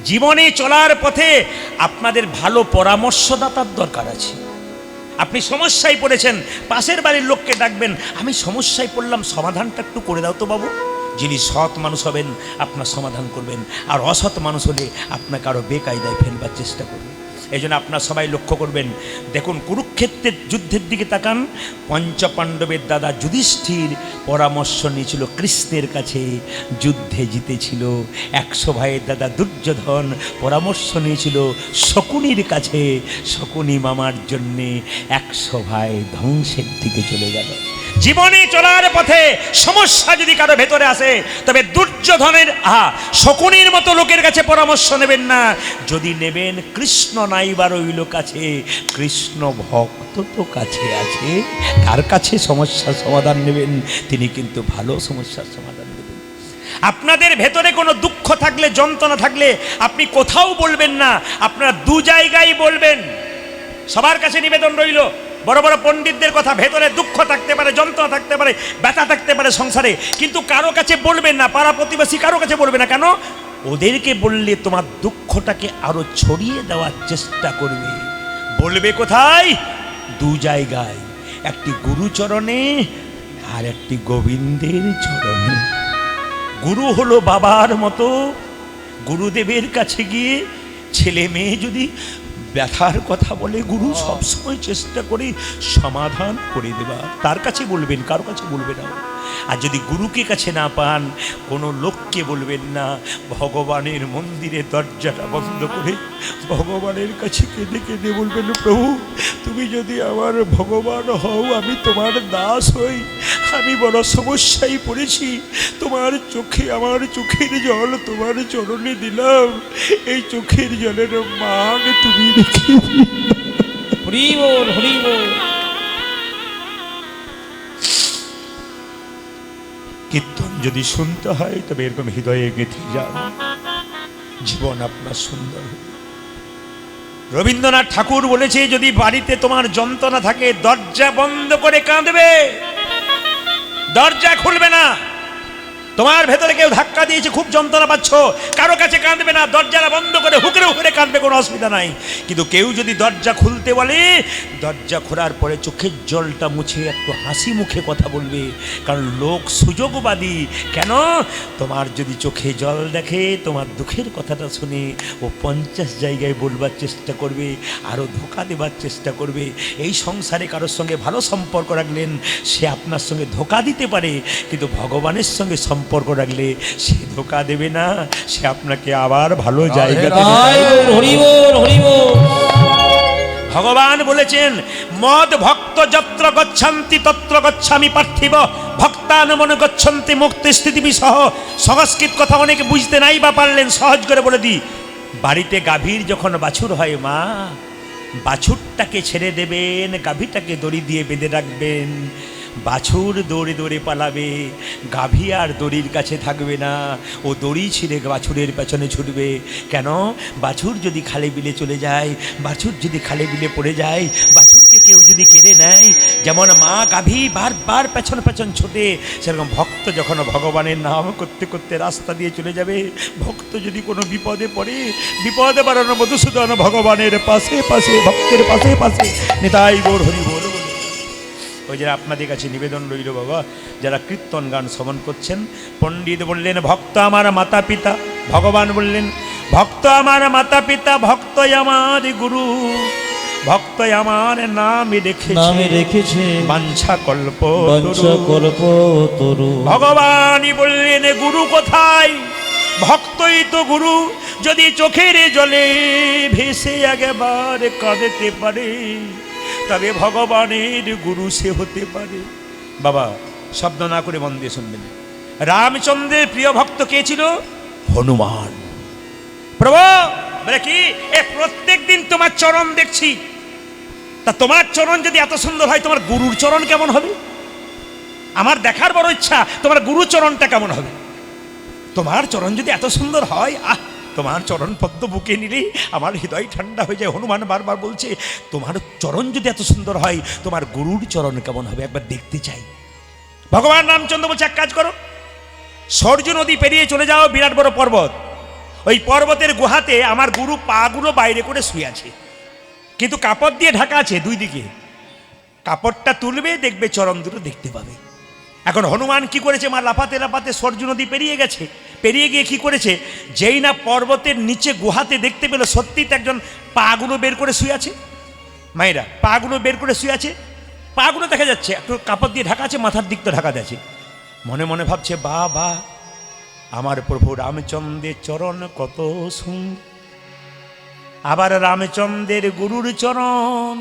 জীবনে চলার পথে আপনাদের ভালো পরামর্শদাতার দরকার আছে। আপনি সমস্যায় পড়েছেন, পাশের বাড়ির লোককে ডাকবেন, আমি সমস্যায় পড়লাম, সমাধানটা একটু করে দাও তো বাবু। যিনি সৎ মানুষ হবেন আপনার সমাধান করবেন, আর অসৎ মানুষ হলে আপনাকে আরও বেকায়দায় ফেলবার চেষ্টা করবেন। এই জন্য আপনার সবাই লক্ষ্য করবেন, দেখুন কুরুক্ষেত্রের যুদ্ধের দিকে তাকান। পঞ্চপাণ্ডবের দাদা যুধিষ্ঠির পরামর্শ নিয়েছিল কৃষ্ণের কাছে, যুদ্ধে জিতেছিল। 100 ভাইয়ের দাদা দুর্যোধন পরামর্শ নিয়েছিল শকুনির কাছে, শকুনি মামার জন্যে 100 ভাই ধ্বংসের দিকে চলে গেল। জীবনে চলার পথে সমস্যা যদি কারো ভেতরে আসে, তবে দুর্যোধনের শকুনির মতো লোকের কাছে পরামর্শ নেবেন না। যদি নেবেন, কৃষ্ণ নাইবার রইল কাছে, কৃষ্ণ ভক্ত তো কাছে আছে, তার কাছে সমস্যার সমাধান নেবেন, তিনি কিন্তু ভালো সমস্যার সমাধান দেবেন। আপনাদের ভেতরে কোনো দুঃখ থাকলে, যন্ত্রণা থাকলে আপনি কোথাও বলবেন না, আপনারা 2 জায়গায় বলবেন। সবার কাছে নিবেদন রইল, বড় বড় পণ্ডিতদের কথা, ভেতরে দুঃখ থাকতে পারে, যন্ত্রণা থাকতে পারে, ব্যথা থাকতে পারে সংসারে, কিন্তু কারো কাছে বলবেন না, পাড়া প্রতিবেশী কারো কাছে বলবে না। কেন? ওদেরকে বললে তোমার দুঃখটাকে আরো ছড়িয়ে দেওয়ার চেষ্টা করবে। বলবে কোথায়? 2 জায়গায়, একটি গুরুচরণে আর একটি গোবিন্দের চরণে। গুরু হলো বাবার মতো, গুরুদেবের কাছে গিয়ে ছেলে মেয়ে যদি ব্যথার কথা বলে, গুরু সবসময় চেষ্টা করে সমাধান করে দেবা, তার কাছে বলবেন, কারো কাছে বলবে না। আর যদি গুরুকে কাছে না পান, কোনো লোককে বলবেন না। ভগবানের মন্দিরে দরজাটা বন্ধ করে ভগবানের কাছে কেঁদে কেঁদে বলবেন, প্রভু তুমি যদি আমার ভগবান হও, আমি তোমার দাস হই, আমি বড় সমস্যায় পড়েছি, তোমার চোখে আমার চোখের জল তোমার চরণে দিলাম, এই চোখের জলের মান তুমি রেখে দিও। হরি বল, হরি বল। কীর্তন যদি শুনতে হয়, তবে এরকম হৃদয়ে গেঁথে যান, জীবন আপনার সুন্দর হবে। রবীন্দ্রনাথ ঠাকুর বলেছে, যদি বাড়িতে তোমার যন্ত্রণা থাকে, দরজা বন্ধ করে কাঁদবে, দরজা খুলবে না। তোমার ভেতরে কেউ ধাক্কা দিয়েছে, খুব যন্ত্রণা পাচ্ছ, কারো কাছে কাঁদবে না, দরজাটা বন্ধ করে হুকরে হুকরে কাঁদবে, কোনো অসুবিধা নাই। কিন্তু কেউ যদি দরজা খুলতে বলে, দরজা খোলার পরে চোখের জলটা মুছে একটু হাসি মুখে কথা বলবে, কারণ লোক সুযোগবাদী। কেন? তোমার যদি চোখে জল দেখে, তোমার দুঃখের কথাটা শুনে ও 50 জায়গায় বলবার চেষ্টা করবে, আরও ধোঁকা দেবার চেষ্টা করবে। এই সংসারে কারোর সঙ্গে ভালো সম্পর্ক রাখলেন, সে আপনার সঙ্গে ধোঁকা দিতে পারে, কিন্তু ভগবানের সঙ্গে সম্পর্ক রাখলে সে ধোঁকা দেবে না, সে আপনাকে আবার ভালো জায়গাতে। ভগবান বলেছেন, মদ ভক্ত যত্র গচ্ছন্তি তত্র গচ্ছামি পার্থিব, ভক্তানুমন গচ্ছন্তি মুক্তি স্থিতি বিসহ। সংস্কৃত কথা অনেকে বুঝতে নাই বা পারলেন, সহজ করে বলে দিই। বাড়িতে গাভীর যখন বাছুর হয়, মা বাছুরটাকে ছেড়ে দেবেন, গাভীটাকে দড়ি দিয়ে বেঁধে রাখবেন। বাছুর দৌড়ে দৌড়ে পালাবে, গাভী আর দড়ির কাছে থাকবে না, ও দড়ি ছিঁড়ে বাছুরের পেছনে ছুটবে। কেন? বাছুর যদি খালে বিলে চলে যায়, বাছুর যদি খালে বিলে পড়ে যায়, বাছুরকে কেউ যদি কেড়ে নেয়, যেমন মা গাভী বারবার পেছন পেছন ছোটে, সেরকম ভক্ত যখন ভগবানের নাম করতে করতে রাস্তা দিয়ে চলে যাবে, ভক্ত যদি কোনো বিপদে পড়ে, বিপদে বাড়ানো মধুসূদন ভগবানের পাশে পাশে, ভক্তের পাশে পাশে, নিতাই গৌর হরি বল। ওই যে আপনাদের কাছে নিবেদন রইল বাবা, যারা কীর্তন গান শ্রবণ করছেন, পণ্ডিত বললেন ভক্ত আমার মাতা পিতা, ভগবান বললেন ভক্ত আমার মাতা পিতা, ভক্ত আমার গুরু, ভক্ত আমার নামে রেখেছে বাঞ্ছা কল্প তরু। ভগবানই বললেন গুরু কোথায়? ভক্তই তো গুরু। যদি চোখের জলে ভেসে একবার কাঁদতে পারে, তবে ভগবানের গুরু সে হতে পারে। বাবা শব্দ না করে মন দিয়ে শুনবেন। রামচন্দ্রের প্রিয় ভক্ত কে ছিল? হনুমান। প্রভু বলে কি, এ প্রত্যেক দিন তোমার চরণ দেখছি, তা তোমার চরণ যদি এত সুন্দর হয়, তোমার গুরুর চরণ কেমন হবে? আমার দেখার বড় ইচ্ছা, তোমার গুরু চরণটা কেমন হবে। তোমার চরণ যদি এত সুন্দর হয়, তোমার চরণ পদ্ম বুকে নিলে আমার হৃদয় ঠান্ডা হয়ে যায়। হনুমান বারবার বলছে, তোমার চরণ যদি এত সুন্দর হয়, তোমার গুরুর চরণ কেমন হবে, একবার দেখতে চাই। ভগবান রামচন্দ্র বলছে, এক কাজ করো, সরজু নদী পেরিয়ে চলে যাও বিরাট বড় পর্বত, ওই পর্বতের গুহাতে আমার গুরু পাগুলো বাইরে করে শুয়ে আছে, কিন্তু কাপড় দিয়ে ঢাকা আছে দুই দিকে। কাপড়টা তুলবে, দেখবে চরণ দুটো দেখতে পাবে। এখন হনুমান কি করেছে, মা লাফাতে লাফাতে সরজু নদী পেরিয়ে গেছে, পেরিয়ে গিয়ে কি করেছে, যেই না পর্বতের নিচে গুহাতে দেখতে পেল সত্যি তো একজন পাগুলো বের করে শুয়ে আছে। মায়েরা পাগুলো বের করে শুয়ে আছে, পাগুলো দেখা যাচ্ছে, একটু কাপড় দিয়ে ঢাকা আছে, মাথার দিকটা ঢাকা আছে। মনে মনে ভাবছে, বা বা আমার প্রভু রামচন্দ্রের চরণ কত সুন্দর, আবার রামচন্দ্রের গুরুর চরণ,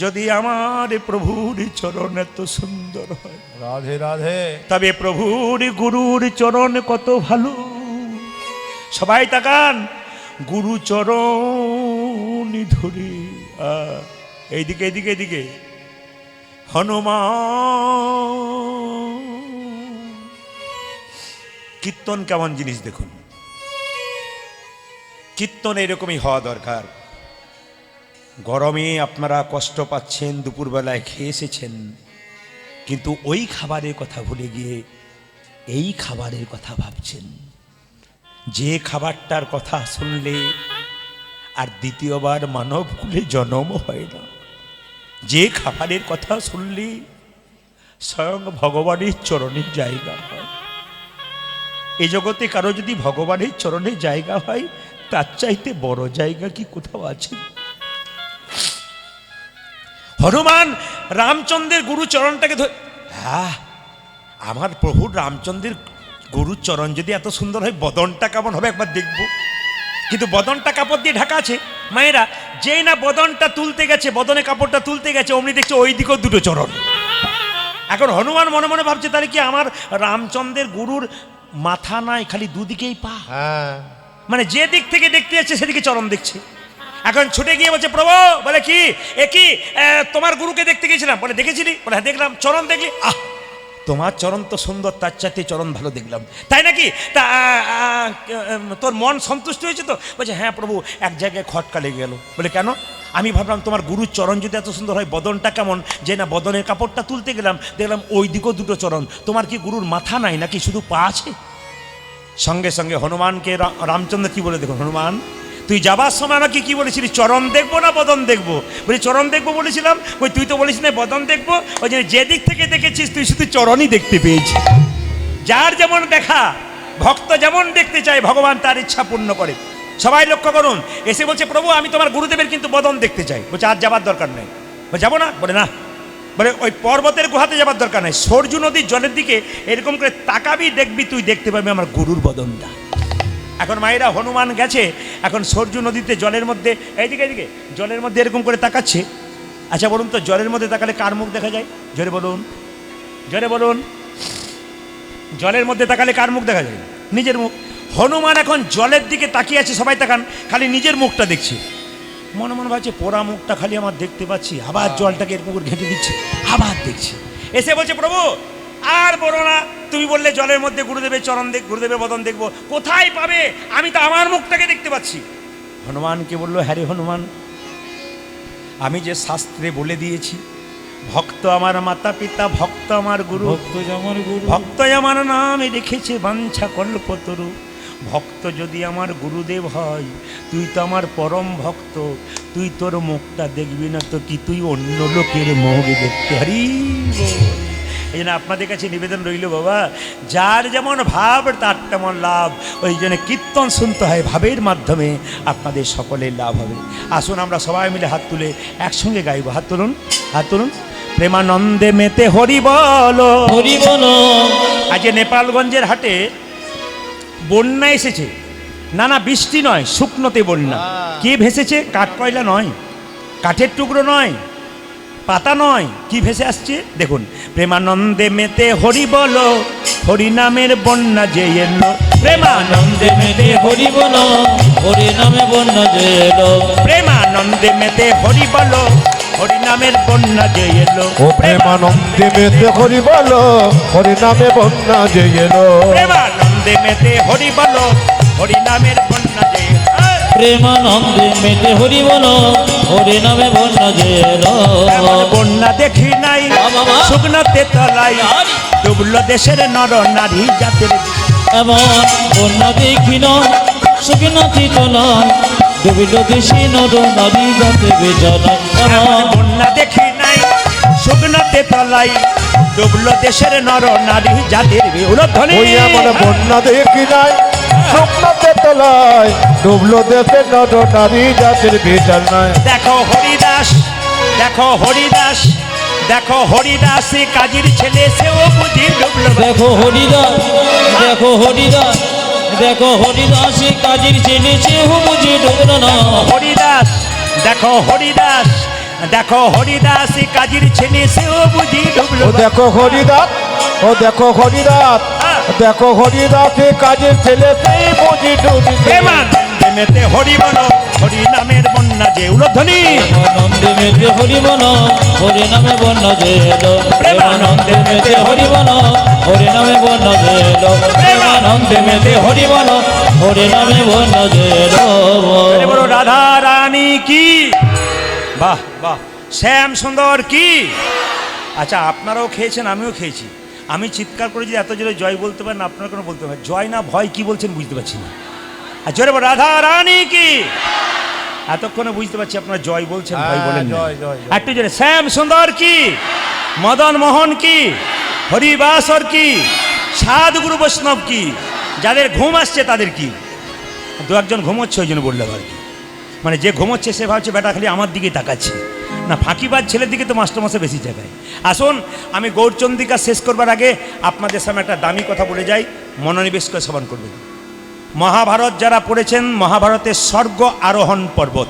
যদি আমার প্রভুর চরণ এত সুন্দর হয়, রাধে রাধে, তবে প্রভুর গুরুর চরণ কত ভালো। সবাই তাকান, গুরু চরণ ধরে এইদিকে এইদিকে এইদিকে হনুমান। কীর্তন কেমন জিনিস দেখুন, কীর্তন এরকমই হওয়া দরকার। গরমে আপনারা কষ্ট পাচ্ছেন, দুপুরবেলায় খেয়ে এসেছেন, কিন্তু ওই খাবারের কথা ভুলে গিয়ে এই খাবারের কথা ভাবছেন, যে খাবারটার কথা শুনলে আর দ্বিতীয়বার মানবকুলে জন্ম হয় না, যে খাবারের কথা শুনলে স্বয়ং ভগবানের চরণের জায়গা হয়। এই জগতে কারো যদি ভগবানের চরণের জায়গা হয়, তার চাইতে বড় জায়গা কি কোথাও আছে? হনুমান রামচন্দ্রের গুরু চরণটাকে ধরে, হ্যাঁ আমার প্রভুর রামচন্দ্রের গুরুর চরণ যদি এত সুন্দর হয়, বদনটা কেমন হবে একবার দেখব। কিন্তু বদনটা কাপড় দিয়ে ঢাকা আছে। মায়েরা যেই না বদনটা তুলতে গেছে, বদনে কাপড়টা তুলতে গেছে, অমনি দেখছে ওই দিকেও দুটো চরণ। এখন হনুমান মনে মনে ভাবছে, তাহলে কি আমার রামচন্দ্রের গুরুর মাথা নাই, খালি দুদিকেই পা? হ্যাঁ, মানে যে দিক থেকে দেখতে যাচ্ছে সেদিকে চরণ দেখছে। এখন ছুটে গিয়ে বলছে, প্রভু, বলে কি এ কি তোমার গুরুকে দেখতে গিয়েছিলাম? বলে দেখেছিলি? বলে হ্যাঁ দেখলাম। চরণ দেখলি? আহ, তোমার চরণ তো সুন্দর, তার চাইতে চরণ ভালো দেখলাম। তাই নাকি? তা তোর মন সন্তুষ্ট হয়েছে তো? বলছে হ্যাঁ প্রভু, এক জায়গায় খটকা লেগে গেল। বলে কেন? আমি ভাবলাম তোমার গুরুর চরণ যদি এত সুন্দর হয়, বদনটা কেমন? যে না বদনের কাপড়টা তুলতে গেলাম, দেখলাম ওই দিকেও দুটো চরণ। তোমার কি গুরুর মাথা নাই নাকি শুধু পা আছে? সঙ্গে সঙ্গে হনুমানকে রামচন্দ্র কি বলে, দেখুন হনুমান, তুই যাবার সময় আমাকে কি বলেছিলি, চরণ দেখবো না বদন দেখবো? বলি চরণ দেখবো বলেছিলাম। ওই তুই তো বলিস না বদন দেখবো। ওই যে দিক থেকে দেখেছিস তুই শুধু চরণই দেখতে পেয়েছিস। যার যেমন দেখা, ভক্ত যেমন দেখতে চায়, ভগবান তার ইচ্ছা পূর্ণ করে। সবাই লক্ষ্য করুন, এসে বলছে প্রভু আমি তোমার গুরুদেবের কিন্তু বদন দেখতে চাই। বলছে আর যাবার দরকার নেই। বলে যাবো না? বলে না, বলে ওই পর্বতের গুহাতে যাবার দরকার নেই, সরজু নদীর জলের দিকে এরকম করে তাকাবি, দেখবি তুই দেখতে পাবি আমার গুরুর বদনটা। এখন মায়েরা হনুমান গেছে, এখন সরজু নদীতে জলের মধ্যে এইদিকে এইদিকে জলের মধ্যে এরকম করে তাকাচ্ছে। আচ্ছা বলুন তো, জলের মধ্যে তাকালে কার মুখ দেখা যায়? জোরে বলুন, জোরে বলুন। জলের মধ্যে তাকালে কার মুখ দেখা যায়? নিজের মুখ। হনুমান এখন জলের দিকে তাকিয়ে আছে, সবাই তাকান, খালি নিজের মুখটা দেখছে। মনে মনে ভাবছে পোড়া মুখটা খালি আমার দেখতে পাচ্ছি, আবার জলটাকে এরকম করে ঘেঁটে দিচ্ছে, আবার দেখছি। এসে বলছে প্রভু আর বলো না, তুমি বললে জলের মধ্যে গুরুদেবের চরণ দেখ, গুরুদেবের বদন দেখবো, কোথায় পাবে? আমি তো আমার মুখটাকে দেখতে পাচ্ছি। হনুমানকে বললো, হ্যাঁ রে হনুমান, আমি যে শাস্ত্রে বলে দিয়েছি, ভক্ত আমার মাতা পিতা, ভক্ত আমার গুরু, ভক্ত আমার গুরু, ভক্ত আমার নামে রেখেছে বাঞ্ছা কল্পতরু। ভক্ত যদি আমার গুরুদেব হয়, তুই তো আমার পরম ভক্ত, তুই তোর মুখটা দেখবি না তো কি তুই অন্য লোকের মুখ দেখতে? হারি এই জন্য আপনাদের কাছে নিবেদন রইল বাবা, যার যেমন ভাব তার তেমন লাভ। ওই জন্য কীর্তন শুনতে হয়, ভাবের মাধ্যমে আপনাদের সকলের লাভ হবে। আসুন আমরা সবাই মিলে হাত তুলে একসঙ্গে গাইব। হাত তুলুন, হাত তুলুন। প্রেমানন্দে মেতে হরি বলো, হরি বলো। আজ নেপালগঞ্জের হাটে বন্যা এসেছে। না না, বৃষ্টি নয়, শুকনোতে বন্যা। কি ভেসেছে? কাঠ কয়লা নয়, কাঠের টুকরো নয়, পাতা নয়, কি ভেসে আসছে দেখুন। প্রেমানন্দে মেতে হরি বলো, হরি নামের বন্যা যে এলো। প্রেমানন্দে মেতে হরি বলো, হরি নামে বন্যা যে এলো। প্রেমানন্দে মেতে হরি বলো, হরি নামের বন্যা যে এলো। ও প্রেমানন্দে মেতে হরি বলো, হরি নামে বন্যা যে এলো। প্রেমানন্দে মেতে হরি বলো, হরি নামের বন্যা যে এলো। প্রেমানন্দে মেতে হরি বলো, হরি নামে বন্যা যে এলো। এমন বন্যা দেখি নাই শুকনোতে তলাই, ডুবলো দেশের নর নারী জাতের। এমন বন্যা দেখি না শুকনা চিতলায় ডুবিল দেশে নর নারী যাতে বেজানায় এমন এমন বন্যা দেখি নাই শুকনাতে তলাই ডুবলো দেশের নর নারী যাদের উলধ্বনি ওই এমন বন্যা দেখি নাই শুকনাতে তলায় ডুবলো দেশে নর নারী জাতির বিচার নাই। দেখো হরিদাস, দেখো হরিদাস, দেখো হরিদাস কাজীর ছেলে সেও বুঝি ডুবলো। দেখো হরিদাস, দেখো হরিদাস, দেখো হরিদাস কাজীর ছেলে সে বুঝি ডুবল না। হরিদাস, দেখো হরিদাস, দেখো হরিদাস কাজীর ছেলে সেও বুঝি ডুবলো। ও দেখো হরিদাস, ও দেখো হরিদাস, দেখো হরিদাস কাজের ছেলে সেই বুঝি ডুবি। প্রেমেতে হরি বল, হরি নামের বন্যা যে উলধ্বনি। প্রেমানন্দে মেতে হরি বল হরি নামে বন্যা যে এলো। প্রেমানন্দে মেতে হরি বল হরি নামে বন্যা যে এলো। প্রেমানন্দে মেতে হরি বল হরি নামে বন্যা যে এলো। বলো রাধা রানী কি, বাহ বাহ, শ্যাম সুন্দর কি। আচ্ছা আপনারাও খেয়েছেন, আমিও খেয়েছি। আমি চিৎকার করে যদি এত জোরে জয় বলতে পারেন, আপনারা কোনো বলতে পারেন জয় না ভয় কি বলছেন বুঝতে পারছি না। আর জোরে বলো রাধা রানী কি। এতক্ষণে বুঝতে পারছি আপনারা জয় বলছেন, ভয় বলেন না। জয়, জয়, জয়। একটু জোরে শ্যাম সুন্দর কি, মদন মোহন কি, হরিবাসর কি, সাধুগুরু বৈষ্ণব কি, যাদের ঘুম আসছে তাদের কি। দু একজন ঘুমোচ্ছে ওই জন্য বললাম আর কি। মানে যে ঘুমোচ্ছে সে ভাবছে বেটা খালি আমার দিকেই তাকাচ্ছে না, ফাঁকিবাজ ছেলের দিকে তো মাস্টারমশাই বেশি জায়গায়। আসুন আমি গৌরচন্দ্রিকা শেষ করবার আগে আপনাদের সামনে একটা দামি কথা বলে যাই, মনোনিবেশ করে শ্রবণ করবেন। মহাভারত যারা পড়েছেন, মহাভারতের স্বর্গ আরোহণ পর্বত,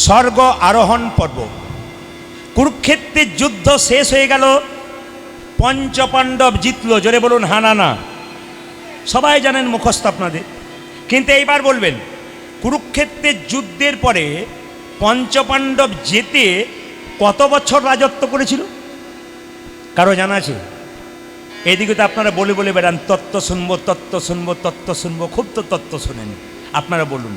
স্বর্গ আরোহণ পর্ব, কুরুক্ষেত্রের যুদ্ধ শেষ হয়ে গেল, পঞ্চপাণ্ডব জিতলো। জোরে বলুন হা না না। সবাই জানেন, মুখস্থ আপনাদের। কিন্তু এইবার বলবেন কুরুক্ষেত্রের যুদ্ধের পরে পঞ্চপাণ্ডব যেতে কত বছর রাজত্ব করেছিল? কারো জানা আছে? এইদিকে তো আপনারা বলে বলে বেড়ান তত্ত্ব শুনবো, তত্ত্ব শুনবো, তত্ত্ব শুনবো, খুব তো তত্ত্ব শোনেন। আপনারা বলুন,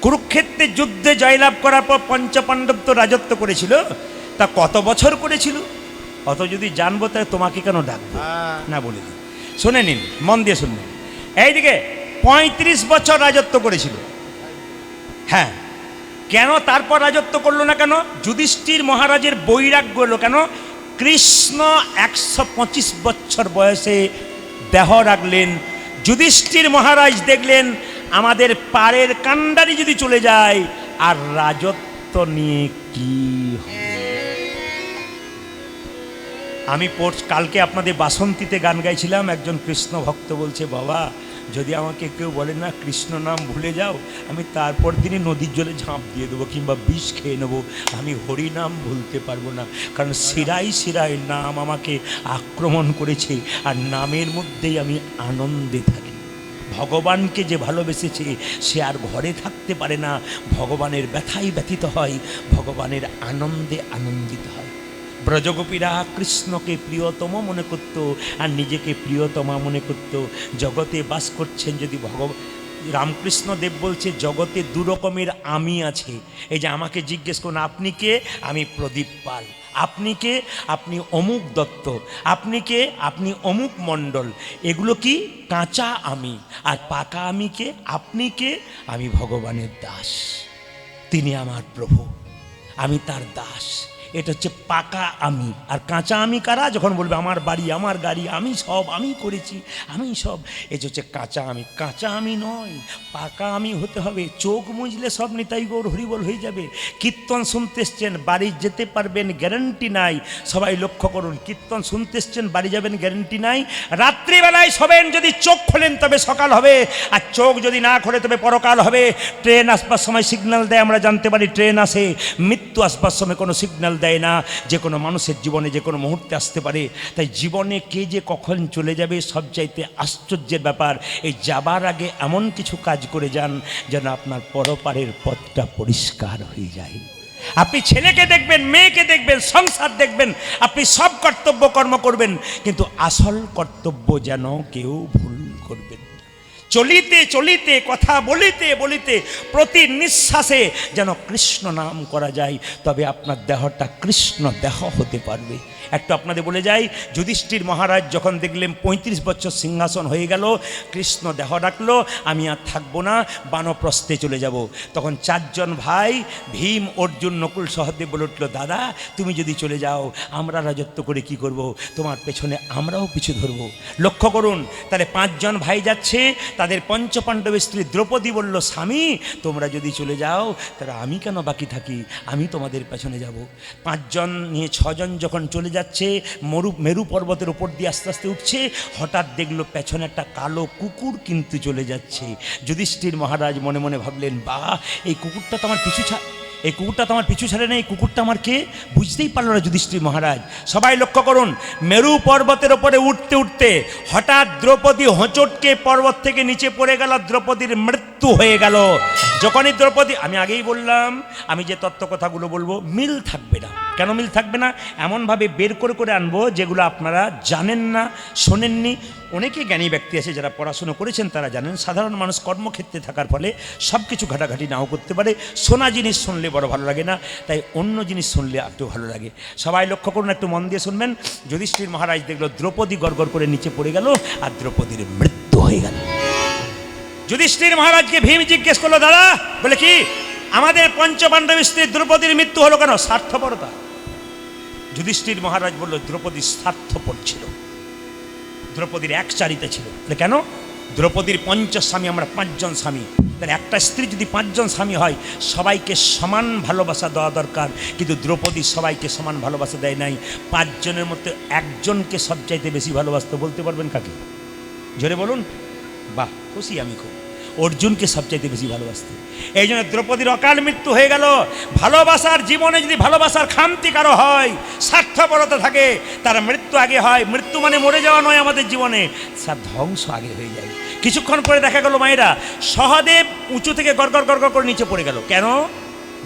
কুরুক্ষেত্রের যুদ্ধে জয়লাভ করার পর পঞ্চপাণ্ডব তো রাজত্ব করেছিল, তা কত বছর করেছিল? অত যদি জানবো তাহলে তোমাকে কেন ডাকবো না, বলে দিই। শুনে নিন, মন দিয়ে শুনবেন। এইদিকে 35 বছর রাজত্ব করেছিল। হ্যাঁ, কেন তারপর রাজত্ব করলো না কেন? যুধিষ্ঠির মহারাজের বৈরাগ্য হলো কেন? কৃষ্ণ 125 বছর বয়সে দেহ রাখলেন। যুধিষ্ঠির মহারাজ দেখলেন আমাদের পাড়ের কাণ্ডারি যদি চলে যায় আর রাজত্ব নিয়ে কি হবে। আমি কালকে আপনাদের বাসন্তীতে গান গাইছিলাম, একজন কৃষ্ণ ভক্ত বলছে, বাবা যদি আমাকে কেউ বলে না কৃষ্ণ নাম ভুলে যাও, আমি তারপর দিনই নদীর জলে ঝাঁপ দিয়ে দেবো কিংবা বিষ খেয়ে নেবো, আমি হরি নাম ভুলতে পারবো না। কারণ শিরায় শিরায় নাম আমাকে আক্রমণ করেছে, আর নামের মধ্যেই আমি আনন্দে থাকি। ভগবানকে যে ভালোবেসেছে সে আর ঘরে থাকতে পারে না, ভগবানের ব্যথায় ব্যথিত হয়, ভগবানের আনন্দে আনন্দিত হয়। ব্রজগোপীরা কৃষ্ণকে প্রিয়তম মনে করত আর নিজেকে প্রিয়তমা মনে করত। জগতে বাস করছেন যদি রামকৃষ্ণ দেব বলছে জগতে দু রকমের আমি আছে। এই যে আমাকে জিজ্ঞেস করুন আপনি কে, আমি প্রদীপ পাল। আপনি কে, আপনি অমুক দত্ত। আপনি কে, আপনি অমুক মণ্ডল। এগুলো কি কাঁচা আমি। আর পাকা আমি কে, আপনি কে, আমি ভগবানের দাস, তিনি আমার প্রভু, আমি তার দাস। এটা হচ্ছে পাকা আমি। আর কাঁচা আমি কারা? যখন বলবে আমার বাড়ি, আমার গাড়ি, আমি সব, আমি করেছি, আমি সব, এটা হচ্ছে কাঁচা আমি। কাঁচা আমি নয়, পাকা আমি হতে হবে। চোখ মুজলে সব নিতাই গৌর হরিবল হয়ে যাবে। কীর্তন শুনতে এসছেন, বাড়ি যেতে পারবেন গ্যারান্টি নাই। সবাই লক্ষ্য করুন, কীর্তন শুনতে এসছেন, বাড়ি যাবেন গ্যারান্টি নাই। রাত্রিবেলায় শোবেন, যদি চোখ খোলেন তবে সকাল হবে, আর চোখ যদি না খোলে তবে পরকাল হবে। ট্রেন আসবার সময় সিগন্যাল দেয়, আমরা জানতে পারি ট্রেন আসে। মৃত্যু আসবার সময় কোনো সিগন্যাল দেয় না, যে কোনো মানুষের জীবনে যে কোনো মুহূর্তে আসতে পারে। তাই জীবনে কে যে কখন চলে যাবে সবচাইতে আশ্চর্যের ব্যাপার। এই যাবার আগে এমন কিছু কাজ করে যান যেন আপনার পরপারের পথটা পরিষ্কার হয়ে যায়। আপনি ছেলেকে দেখবেন, মেয়েকে দেখবেন, সংসার দেখবেন, আপনি সব কর্তব্য কর্ম করবেন, কিন্তু আসল কর্তব্য যেন কেউ ভুল করবেন না। চলিতে চলিতে কথা বলিতে বলিতে প্রতি নিঃশ্বাসে যেন কৃষ্ণ নাম করা যায়, তবে আপনার দেহটা কৃষ্ণ দেহ হতে পারবে। একটু আপনাদের বলে যাই, যুধিষ্ঠির মহারাজ যখন দেখলেন 35 বছর সিংহাসন হয়ে গেল, কৃষ্ণ দেহ ডাকলো, আমি আর থাকবো না, বানপ্রস্থে চলে যাব। তখন 4 জন ভাই ভীম, অর্জুন, নকুল, সহদেব বলে উঠলো, দাদা তুমি যদি চলে যাও আমরা রাজত্ব করে কি করব, তোমার পেছনে আমরাও পিছু ধরব। লক্ষ্য করুন, তাহলে 5 জন ভাই যাচ্ছে, তাদের পঞ্চপাণ্ডবের স্ত্রী দ্রৌপদী বলল, স্বামী তোমরা যদি চলে যাও তাহলে আমি কেন বাকি থাকি, আমি তোমাদের পেছনে যাব। 5 জন নিয়ে 6 জন যখন চলে যাচ্ছে, মেরু পর্বতের উপর দিয়ে আস্তে আস্তে উঠছে, হঠাৎ দেখলো পেছনে একটা কালো কুকুর কিন্তু চলে যাচ্ছে। যুধিষ্ঠির মহারাজ মনে মনে ভাবলেন, বাহ, এই কুকুরটা তো আমার পিছু ছাড়ে না, এই কুকুরটা আমার কে, বুঝতেই পারল না যুধিষ্ঠির মহারাজ। সবাই লক্ষ্য করুন, মেরু পর্বতের ওপরে উঠতে উঠতে হঠাৎ দ্রৌপদী হোঁচটকে পর্বত থেকে নিচে পড়ে গেল, দ্রৌপদীর মৃত্যু হয়ে গেল। যখনই দ্রৌপদী, আমি আগেই বললাম, আমি যে তত্ত্ব কথাগুলো বলবো মিল থাকবে না। কেন মিল থাকবে না? এমনভাবে বের করে করে আনবো যেগুলো আপনারা জানেন না, শোনেননি। অনেকে জ্ঞানী ব্যক্তি আছে যারা পড়াশুনো করেছেন, তারা জানেন সাধারণ মানুষ কর্মক্ষেত্রে থাকার ফলে সব কিছু ঘাটাঘাটি নাও করতে পারে। শোনা জিনিস শুনলে বড় ভালো লাগে না, তাই অন্য জিনিস শুনলে একটু ভালো লাগে। সবাই লক্ষ্য করুন, একটু মন দিয়ে শুনবেন। যুধিষ্ঠির মহারাজ দেখলো দ্রৌপদী গড়গড় করে নিচে পড়ে গেল আর দ্রৌপদীর মৃত্যু হয়ে গেল। যুধিষ্ঠির মহারাজকে ভীম জিজ্ঞেস করলো, দাদা বলে কি আমাদের পঞ্চপাণ্ডব স্ত্রী দ্রৌপদীর মৃত্যু হলো কেন? স্বার্থপরতা। যুধিষ্ঠির মহারাজ বলল, দ্রৌপদী স্বার্থপর ছিল, দ্রৌপদীর একচারিতা ছিল। কেন? দ্রৌপদীর পঞ্চস্বামী, আমরা 5 জন স্বামী। তাহলে একটা স্ত্রী যদি 5 জন স্বামী হয়, সবাইকে সমান ভালোবাসা দেওয়া দরকার, কিন্তু দ্রৌপদী সবাইকে সমান ভালোবাসা দেয় নাই। 5 জনের মধ্যে একজনকে সবচাইতে বেশি ভালোবাসতে, বলতে পারবেন কাকে? জোরে বলুন। বাহ, খুশি আমি খুব। অর্জুনকে সবচাইতে বেশি ভালোবাসতে। এই জন্য দ্রৌপদীর অকাল মৃত্যু হয়ে গেল। ভালোবাসার জীবনে যদি ভালোবাসার খামতি কারো হয়, স্বার্থপরতা থাকে, তার মৃত্যু আগে হয়। মৃত্যু মানে মরে যাওয়া নয়, আমাদের জীবনে তার ধ্বংস আগে হয়ে যায়। কিছুক্ষণ পরে দেখা গেল মায়েরা, সহদেব উঁচু থেকে গড়গড় গড়গড় করে নিচে পড়ে গেল। কেন?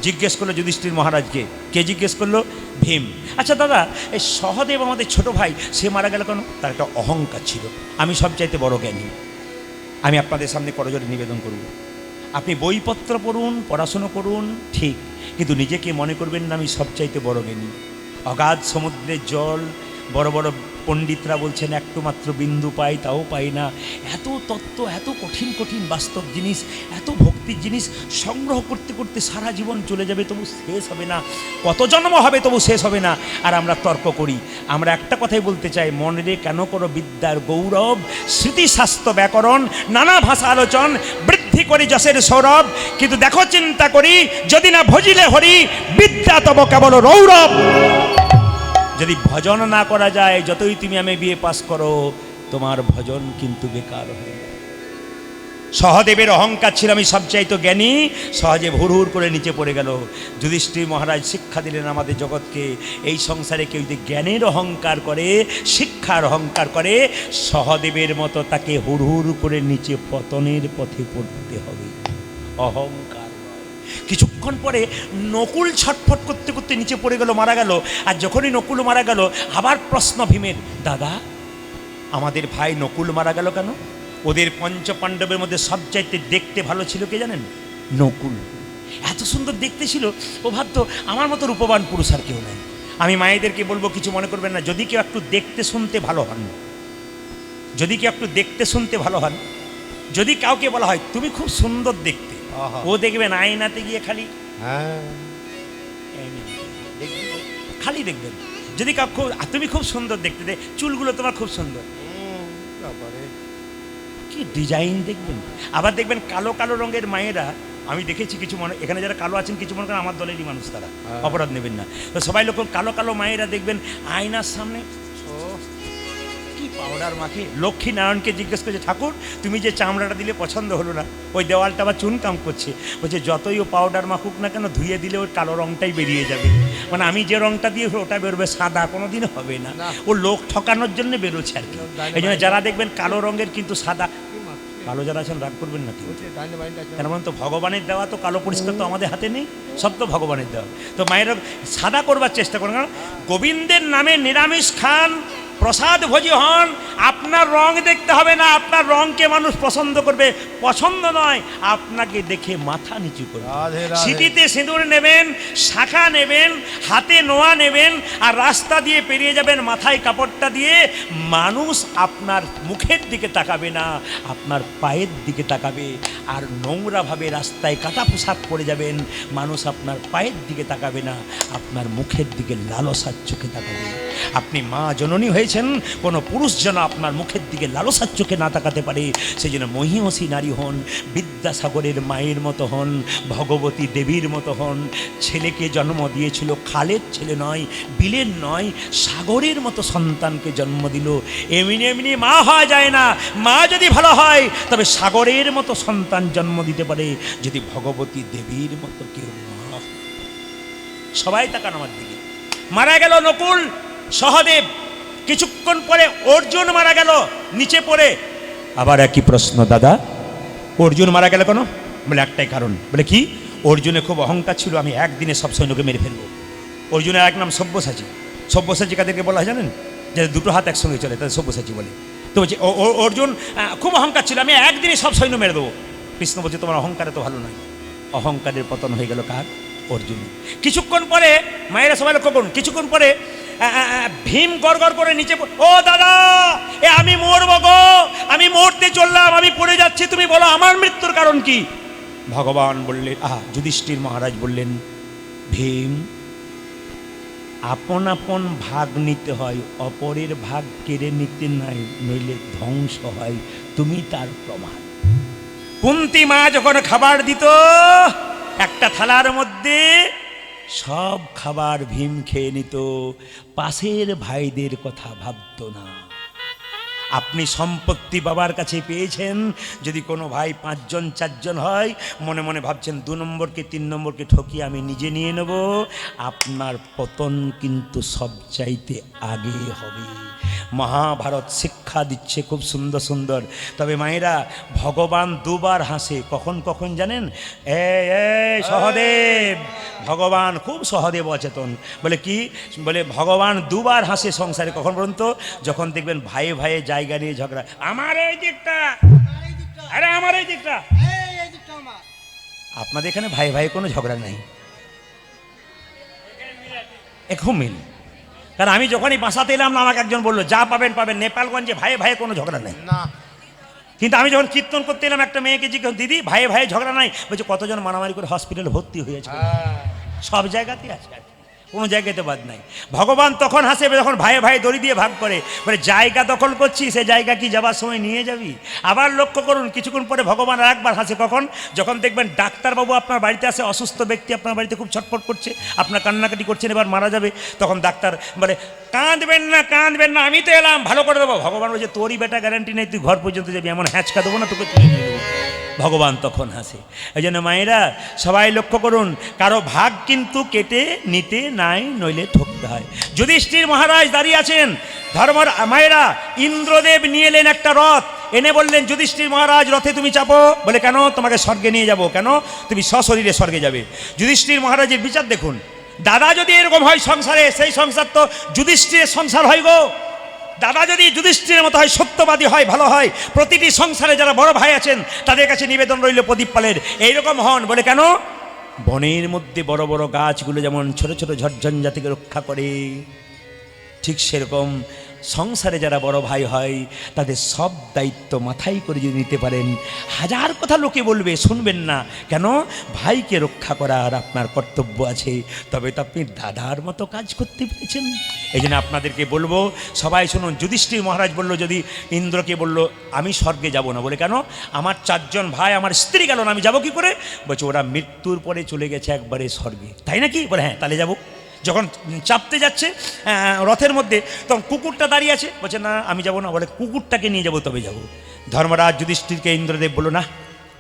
জিজ্ঞেস করলো যুধিষ্ঠির মহারাজকে। কে জিজ্ঞেস করলো? ভীম। আচ্ছা দাদা, এই সহদেব আমাদের ছোট ভাই, সে মারা গেল কেন? তার একটা অহংকার ছিল, আমি সবচাইতে বড় জ্ঞানী। আমি আপনাদের সামনে করজোড়ে নিবেদন করব, আপনি বইপত্র পড়ুন, পড়াশুনো করুন, ঠিক, কিন্তু নিজেকে মনে করবেন না আমি সবচাইতে বড় জ্ঞানী। অগাধ সমুদ্রের জল, বড় বড় পণ্ডিতরা বলছেন একটু মাত্র বিন্দু পাই, তাও পাই না। এত তত্ত্ব, এত কঠিন কঠিন বাস্তব জিনিস, এত ভক্তির জিনিস সংগ্রহ করতে করতে সারা জীবন চলে যাবে, তবু শেষ হবে না। কত জন্ম হবে তবু শেষ হবে না। আর আমরা তর্ক করি। আমরা একটা কথাই বলতে চাই, মনে রে কেন করো বিদ্যার গৌরব, স্মৃতিশাস্ত্র ব্যাকরণ নানা ভাষা আলোচন, বৃদ্ধি করি যশের সৌরভ। কিন্তু দেখো চিন্তা করি, যদি না ভজিলে হরি, বিদ্যা তব কেবল রৌরব। যদি ভজন না করা যায়, যতই তুমি আমি বিয়ে পাস করো, তোমার ভজন কিন্তু বেকার হয়ে যায়। সহদেবের অহংকার ছিল আমি সবচাইতে জ্ঞানী, সহজে হুড় হুড় করে নিচে পড়ে গেল। যুধিষ্ঠির মহারাজ শিক্ষা দিলেন আমাদের জগৎকে, এই সংসারে কেউ যদি জ্ঞানের অহংকার করে, শিক্ষার অহংকার করে, সহদেবের মতো তাকে হুড় হুড় করে নিচে পতনের পথে পড়তে হবে। অহংকার। কিছুক্ষণ পরে নকুল ছটফট করতে করতে নিচে পড়ে গেল, মারা গেল। আর যখনই নকুল মারা গেল, আবার প্রশ্ন ভীমের, দাদা আমাদের ভাই নকুল মারা গেল কেন? ওদের পঞ্চপাণ্ডবের মধ্যে সবচাইতে দেখতে ভালো ছিল কে জানেন? নকুল। এত সুন্দর দেখতে ছিল, ও ভাবতো আমার মতো রূপবান পুরুষ আর কেউ নাই। আমি মায়েদেরকে বলবো, কিছু মনে করবেন না, যদি কেউ একটু দেখতে শুনতে ভালো হন, যদি কেউ একটু দেখতে শুনতে ভালো হন, যদি কাউকে বলা হয় তুমি খুব সুন্দর দেখতে, ও দেখবেন আয়নাতে গিয়ে খালি খালি দেখবেন। যদি কাউ তুমি খুব সুন্দর দেখতে, চুলগুলো তোমার খুব সুন্দর, কি ডিজাইন দেখবেন। আবার দেখবেন কালো কালো রঙের মায়েরা, আমি দেখেছি কিছু মনে, এখানে যারা কালো আছেন কিছু মনে করেন আমার দলেরই মানুষ, তারা অপরাধ নেবেন না। তো সবাই লোক কালো কালো মায়েরা দেখবেন আয়নার সামনে কি পাউডার মাখে। লক্ষ্মী নারায়ণকে জিজ্ঞেস করছে, ঠাকুর তুমি যে চামড়াটা দিলে পছন্দ হলো না, ওই দেওয়ালটা আবার চুনকাম করছে। বলছে যতই ও পাউডার মাখুক না কেন, ধুয়ে দিলে ওর কালো রঙটাই বেরিয়ে যাবে। মানে আমি যে রঙটা দিয়ে ওটা বেরোবে সাদা, কোনোদিন হবে না। ও লোক ঠকানোর জন্য বেরোচ্ছে আর কি। এই জন্য যারা দেখবেন কালো রঙের কিন্তু সাদা, কালো যারা আছেন রাগ করবেন না, কেন বলেন তো, ভগবানের দেওয়া তো কালো পরিষ্কার তো আমাদের হাতে নেই, সব তো ভগবানের দেওয়া। তো মায়েরা সাদা করবার চেষ্টা করেন। গোবিন্দের নামে নিরামিষ খান, প্রসাদ ভোজী হন, আপনার রং দেখতে হবে না, আপনার রংকে মানুষ পছন্দ করবে, পছন্দ নয় আপনাকে দেখে মাথা নিচু করবে। রাধে রাধে। সিঁথিতে সিঁদুর নেবেন, শাখা নেবেন, হাতে নোয়া নেবেন, আর রাস্তা দিয়ে পেরিয়ে যাবেন মাথায় কাপড়টা দিয়ে, মানুষ আপনার মুখের দিকে তাকাবে না, আপনার পায়ের দিকে তাকাবে। আর নোংরাভাবে রাস্তায় কাটা পোশাক পরে যাবেন, মানুষ আপনার পায়ের দিকে তাকাবে না, আপনার মুখের দিকে লালসার চোখে তাকাবে। আপনি মা জননী হয়েছেন, কোনো পুরুষ যেন আপনার মুখের দিকে লালসার চোখে না তাকাতে পারে, সেই জন্য মহিষী নারী হন, বিদ্যাসাগরের মায়ের মতো হন, ভগবতী দেবীর মতো হন। ছেলেকে জন্ম দিয়েছিল খালের ছেলে নয়, বিলের নয়, সাগরের মতো সন্তানকে জন্ম দিল। এমনি এমনি মা হওয়া যায় না, মা যদি ভালো হয় তবে সাগরের মতো সন্তান জন্ম দিতে পারে, যদি ভগবতী দেবীর মতো কেউ মা হয়। সবাই তাকান আমার দিকে। মারা গেল নকুল সহদেব, কিছুক্ষণ পরে অর্জুন মারা গেল নিচে পড়ে। আবার একই প্রশ্ন, দাদা অর্জুন মারা গেল কেন? বলে একটাই কারণ। বলে কি? অর্জুনে খুব অহংকার ছিল, আমি একদিনে সব সৈন্যকে মেরে ফেলবো। অর্জুনের এক নাম সব্যসাচী। সব্যসাচী কাদেরকে বলা হয় জানেন? যাদের দুটো হাত একসঙ্গে চলে তাদের সব্যসাচী বলে। তো বলছে অর্জুন খুব অহংকার ছিল, আমি একদিনে সব সৈন্য মেরে দেবো। কৃষ্ণ বলছে তোমার অহংকারে তো ভালো নয়। অহংকারের পতন হয়ে গেল কার? অর্জুন। কিছুক্ষণ পরে, মায়েরা সবাই লক্ষ্য করুন, কিছুক্ষণ পরে ভীম গড় করে নিচে, ও দাদা এ আমি মরবো গো, আমি মরতে চললাম, আমি পড়ে যাচ্ছি, তুমি বলো আমার মৃত্যুর কারণ কি? ভগবান বললেন, যুধিষ্ঠির মহারাজ বললেন, ভীম আপন আপন ভাগ নিতে হয়, অপরের ভাগ কেড়ে নিতে নাই, নইলে ধ্বংস হয়, তুমি তার প্রমাণ। কুন্তী মা যখন খাবার দিত, একটা থালার মধ্যে সব খাবার ভীম খেয়ে নিত, পাশের ভাইদের কথা ভাবতো না। আপনি সম্পত্তি বাবার কাছে পেয়েছেন, যদি কোনো ভাই 5 জন 4 জন হয়, মনে মনে ভাবছেন 2 নম্বরকে 3 নম্বরকে ঠকিয়ে আমি নিজে নিয়ে নেব, আপনার পতন কিন্তু সবচাইতে আগে হবে। মহাভারত শিক্ষা দিচ্ছে খুব সুন্দর সুন্দর। তবে মায়েরা, ভগবান দুবার হাসে, কখন কখন জানেন? সহদেব, ভগবান খুব সহদেব অচেতন। বলে কি? বলে ভগবান দুবার হাসে সংসারে, কখন বলুন তো? যখন দেখবেন ভাইয়ে ভাইয়ে জায়গা নিয়ে ঝগড়া, আমার এই দিকটা, আরে আমার এই দিকটা। আপনাদের এখানে ভাই ভাই কোনো ঝগড়া নাই, খুব মিল। কারণ আমি যখনই বাসাতে এলাম না, আমাকে একজন বললো যা পাবেন পাবেন, নেপালগঞ্জে ভাইয়ে ভাইয়ে কোনো ঝগড়া নেই। না, কিন্তু আমি যখন কীর্তন করতে এলাম, একটা মেয়েকে জিজ্ঞেস, দিদি ভাইয়ে ভাইয়ে ঝগড়া নাই? বলছে কতজন মারামারি করে হসপিটালে ভর্তি হয়েছে। সব জায়গাতেই আছে, কোনো জায়গাতে বাদ নাই। ভগবান তখন হাসে যখন ভাইয়ে ভাই দড়ি দিয়ে ভাগ করে, বলে জায়গা দখল করছি, সে জায়গা কি যাবার সময় নিয়ে যাবি? আবার লক্ষ্য করুন, কিছুক্ষণ পরে ভগবান আর একবার হাসে, কখন? যখন দেখবেন ডাক্তারবাবু আপনার বাড়িতে আসে, অসুস্থ ব্যক্তি আপনার বাড়িতে খুব ছটফট করছে, আপনার কান্নাকাটি করছেন, এবার মারা যাবে, তখন ডাক্তার বলে কাঁদবেন না কাঁদবেন না, আমি তো এলাম, ভালো করে দেবো। ভগবান বলছে তোরই বেটা গ্যারান্টি নেই, তুই ঘর পর্যন্ত যাবি, এমন হ্যাঁচকা দেবো না তোকে তুলে নিয়ে দেবো। ভগবান তখন হাসে। এই জন্য মায়েরা সবাই লক্ষ্য করুন, কারো ভাগ কিন্তু কেটে নিতে নাই, নইলে ঠকতে হয়। যুধিষ্ঠির মহারাজ দাঁড়িয়ে আছেন, ধর্মর মায়েরা, ইন্দ্রদেব নিয়ে এলেন একটা রথ, এনে বললেন যুধিষ্ঠির মহারাজ রথে তুমি চাপো। বলে কেন? তোমাকে স্বর্গে নিয়ে যাব। কেন? তুমি সশরীরে স্বর্গে যাবে। যুধিষ্ঠির মহারাজের বিচার দেখুন, দাদা যদি এরকম হয় সংসারে, সেই সংসার তো যুধিষ্ঠিরের সংসার হয় গো। দাদা যদি যুধিষ্ঠিরের মতো হয়, সত্যবাদী হয়, ভালো হয়, প্রতিটি সংসারে যারা বড় ভাই আছেন তাদের কাছে নিবেদন রইল প্রদীপ পালের এইরকম হন। বলে কেন? বনের মধ্যে বড় বড় গাছগুলো যেমন ছোট ছোট ঝড়ঝঞ্ঝা থেকে রক্ষা করে, ঠিক সেরকম সংসারে যারা বড় ভাই হয় তাদের সব দায়িত্ব মাথায় করে যদি নিতে পারেন, হাজার কথা লোকে বলবে, শুনবেন না। কেন? ভাইকে রক্ষা করার আপনার কর্তব্য আছে, তবে তো আপনি দাদার মতো কাজ করতে পেরেছেন। এই জন্য আপনাদেরকে বলবো, সবাই শুনুন। যুধিষ্ঠির মহারাজ বলল, যদি ইন্দ্রকে বলল আমি স্বর্গে যাব না। বলে কেন? আমার 4 জন ভাই, আমার স্ত্রী গেল না, আমি যাবো কি করে? বলছে ওরা মৃত্যুর পরে চলে গেছে একবারে স্বর্গে। তাই নাকি? বলে হ্যাঁ, তাহলে যাবো। যখন চাপতে যাচ্ছে রথের মধ্যে, তখন কুকুরটা দাঁড়িয়ে আছে, বলছে না আমি যাব না। বলে কুকুরটাকে নিয়ে যাবো, তবে যাবো। ধর্মরাজ যুধিষ্ঠিরকে ইন্দ্রদেব বলল, না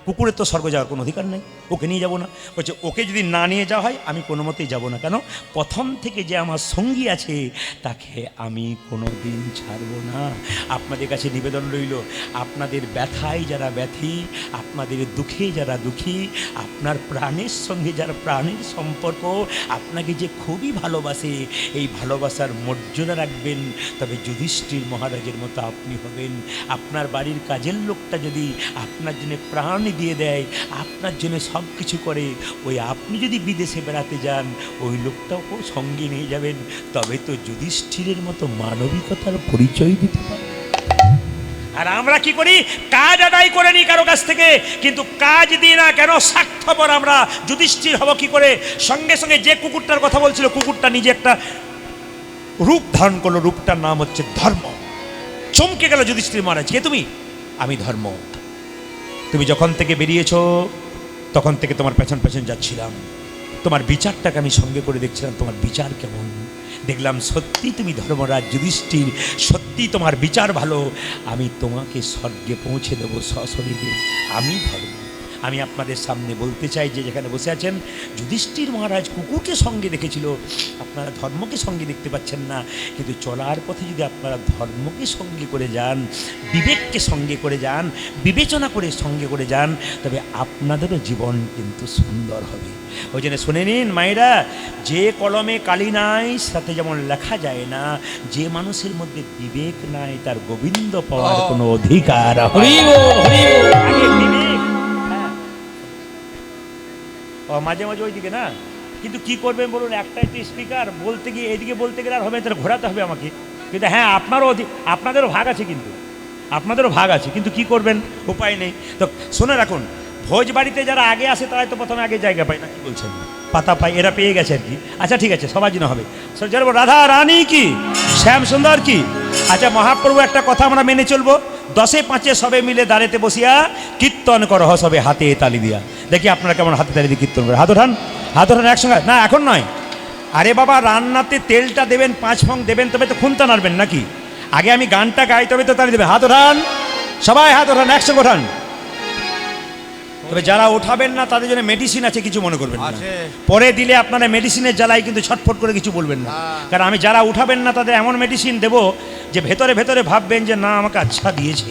কুকুরের তো স্বর্গ যাওয়ার কোনো অধিকার নেই, ওকে নিয়ে যাব না। বলছে ওকে যদি না নিয়ে যাওয়া হয় আমি কোনো মতেই যাব না। কেন? প্রথম থেকে যে আমার সঙ্গী আছে তাকে আমি কোনো দিন ছাড়ব না। আপনাদের কাছে নিবেদন রইল, আপনাদের ব্যথায় যারা ব্যথী, আপনাদের দুঃখে যারা দুঃখী, আপনার প্রাণের সঙ্গে যারা প্রাণের সম্পর্ক, আপনাকে যে খুবই ভালোবাসে, এই ভালোবাসার মর্যাদা রাখবেন, তবে যুধিষ্ঠির মহারাজের মতো আপনি হবেন। আপনার বাড়ির কাজের লোকটা যদি আপনার জন্য প্রাণ দিয়ে দেয়, আপনার জন্য সব কিছু করে, ওই আপনি যদি বিদেশে বেড়াতে যান ওই লোকটাকেও সঙ্গে নিয়ে যাবেন, তবে তো যুধিষ্ঠিরের মতো মানবিকতার পরিচয় দিতে পারে। আর আমরা কি করি? কাজ আদায় করে নিই কারো কাছ থেকে, কিন্তু কাজ দিই না। কেন? স্বার্থপর আমরা। যুধিষ্ঠির হব কি করে? সঙ্গে সঙ্গে যে কুকুরটার কথা বলছিল, কুকুরটা নিজে একটা রূপ ধারণ করলো, রূপটার নাম হচ্ছে ধর্ম। চমকে গেল যুধিষ্ঠির মহারাজ, কে তুমি? আমি ধর্ম। তুমি যখন থেকে বেরিয়েছো তখন থেকে তোমার পেছন পেছন যাচ্ছিলাম, তোমার বিচারটাকে আমি সঙ্গে করে দেখছিলাম, তোমার বিচার কেমন। দেখলাম সত্যি তুমি ধর্মরাজ যুধিষ্ঠির, সত্যি তোমার বিচার ভালো। আমি তোমাকে স্বর্গে পৌঁছে দেবো সশরীরে। আমি ধর্ম। আমি আপনাদের সামনে বলতে চাই যে যেখানে বসে আছেন, যুধিষ্ঠির মহারাজ কুকুরকে সঙ্গে দেখেছিল, আপনারা ধর্মকে সঙ্গে দেখতে পাচ্ছেন না। কিন্তু চলার পথে যদি আপনারা ধর্মকে সঙ্গে করে যান, বিবেককে সঙ্গে করে যান, বিবেচনা করে সঙ্গে করে যান, তবে আপনাদেরও জীবন কিন্তু সুন্দর হবে। ওই জন্য শুনে নিন মায়েরা, যে কলমে কালি নাই সাথে যেমন লেখা যায় না, যে মানুষের মধ্যে বিবেক নাই তার গোবিন্দ পাওয়ার কোনো অধিকার হয় না। আগে বিবেক, হ্যাঁ। মাঝে মাঝে ওইদিকে না, কিন্তু কি করবেন বলুন, একটা স্পিকার বলতে গিয়ে এইদিকে বলতে গেলে আর হবে, তাহলে ঘোরাতে হবে আমাকে। কিন্তু হ্যাঁ, আপনাদেরও ভাগ আছে, কিন্তু আপনাদেরও ভাগ আছে, কিন্তু কি করবেন, উপায় নেই। তো শুনে রাখুন, ভোজ বাড়িতে যারা আগে আসে তারাই তো প্রথমে আগে জায়গা পায় না, কি বলছেন? পাতা পায়, এরা পেয়ে গেছে আর কি। আচ্ছা ঠিক আছে, সবার জন্য হবে। রাধা রানী কি, শ্যাম সুন্দর কি। আচ্ছা মহাপ্রভু একটা কথা আমরা মেনে চলবো, 10-এ 5-এ সবে মিলে দাঁড়েতে বসিয়া কীর্তন করো সবে হাতে তালি দিয়া। দেখি আপনারা কেমন হাতে তালি দিয়ে কীর্তন করে। হাত ওঠান, হাত ওঠান একসঙ্গে। না এখন নয়, আরে বাবা রান্নাতে তেলটা দেবেন, 5 ফোঁক দেবেন, তবে তো খুনতা নাড়বেন নাকি? আগে আমি গানটা গাই তবে তো তালি দেবেন। হাত ওঠান সবাই, হাত ওঠান, একসঙ্গে ওঠান। তবে যারা উঠাবেন না তাদের জন্য মেডিসিন আছে, কিছু মনে করবেন না। পরে দিলে আপনারা মেডিসিনের জ্বালায় কিন্তু ছটফট করে কিছু বলবেন না, কারণ আমি যারা উঠাবেন না তাদের এমন মেডিসিন দেবো যে ভেতরে ভেতরে ভাববেন যে না আমাকে আচ্ছা দিয়েছে,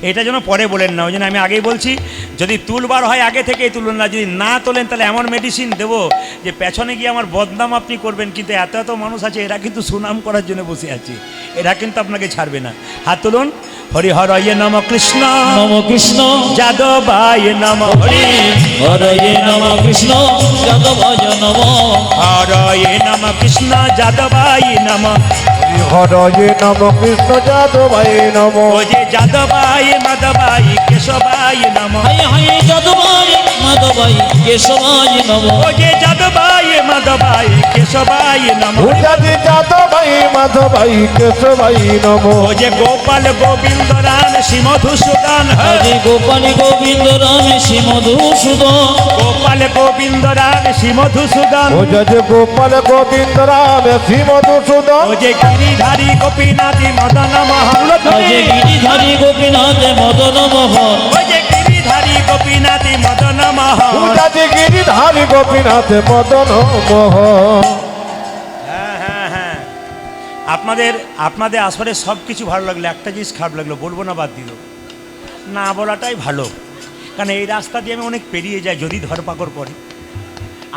এটা যেন পরে বলেন না। ওই জন্য আমি আগেই বলছি, যদি তুলবার হয় আগে থেকেই তুলুন না, যদি না তোলেন তাহলে এমন মেডিসিন দেবো যে পেছনে গিয়ে আমার বদনাম আপনি করবেন। কিন্তু এত এত মানুষ আছে, এরা কিন্তু সুনাম করার জন্য বসে আছে, এরা কিন্তু আপনাকে ছাড়বে না। হাত তুলুন। হরিহরয়ে নম কৃষ্ণ নম কৃষ্ণ যাদবায় নম, হরি হরয়ে নম কৃষ্ণ যাদবায় নম, হরয়ে নম কৃষ্ণ যাদবায় নম, হরয়ে নম কৃষ্ণ যাদবায় নম, ও যে যাদবায় মাধবায় কেশবায় নম, হাই হাই যাদবায় মাধবায় কেশবায় নম, ও যে যাদবায় মাধবায় কেশবায় নম, উজাদি যাদবায় মাধবায় কেশবায় নম, ও যে গোপাল গোবিন্দ রাম শ্রীমধুসূদন, হরে গোপাল গোবিন্দ রাম শ্রী মধুসূদন, গোপাল গোবিন্দ রাম শ্রীমধুসূদন, উজাদি গোপাল গোবিন্দ রাম শ্রী মধুসূদন, ও যে গিরিধারী গোপীনাথী মদন মোহন, হরে গিরিধারী গোপীনাথ মদন মোহন, ও যে গিরিধারী গোপীনাথী মদন মোহন। উজাদি গিরিধারী গোপীনাথ মদন মোহন। হ্যাঁ হ্যাঁ হ্যাঁ, আপনাদের আসরে সব কিছু ভালো লাগলো, একটা জিনিস খারাপ লাগলো, বলবো না, বাদ দিল না, বলাটাই ভালো। কারণ এই রাস্তা দিয়ে আমি অনেক পেরিয়ে যাই, যদি ধরপাকড় করে।